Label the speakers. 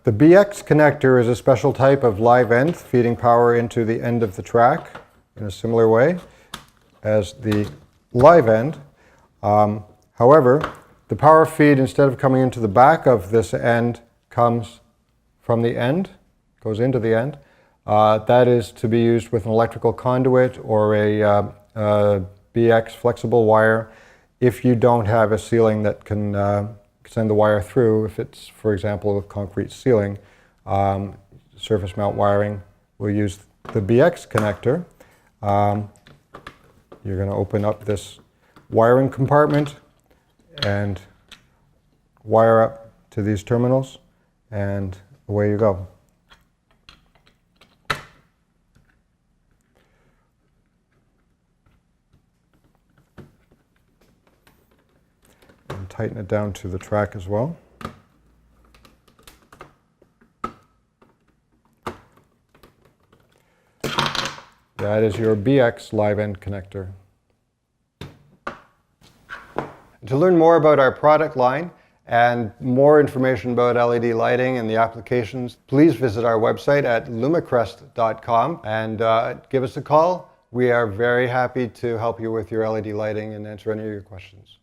Speaker 1: The BX connector is a special type of live end feeding power into the end of the track in a similar way as the live end. However, the power feed, instead of coming into the back of this end, comes from the end, goes into the end. That is to be used with an electrical conduit or a BX flexible wire if you don't have a ceiling that can send the wire through. If it's, for example, a concrete ceiling, surface mount wiring, we'll use the BX connector. You're going to open up this wiring compartment and wire up to these terminals, and away you go. And tighten it down to the track as well. That is your BX live end connector. To learn more about our product line and more information about LED lighting and the applications, please visit our website at lumicrest.com and give us a call. We are very happy to help you with your LED lighting and answer any of your questions.